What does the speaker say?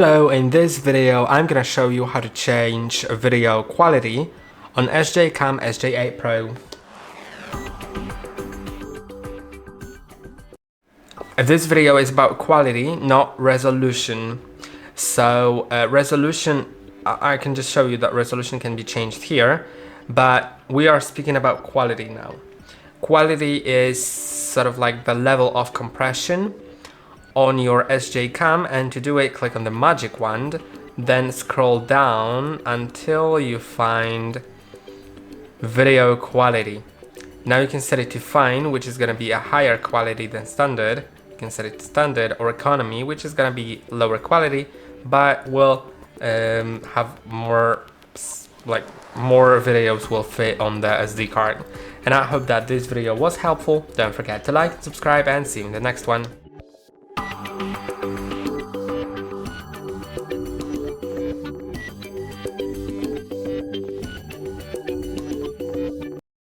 Hello, in this video I'm gonna show you how to change video quality on SJCAM SJ8 PRO. This video is about quality, not resolution. So resolution, I can just show you that resolution can be changed here, but we are speaking about quality now. Quality is sort of like the level of compression on your SJCAM, and to do it, click on the magic wand, then scroll down until you find video quality. Now you can set it to fine, which is going to be a higher quality than standard. You can set it to standard or economy, which is going to be lower quality, but will have more videos will fit on the SD card. And I hope that this video was helpful. Don't forget to like, subscribe, and see you in the next one.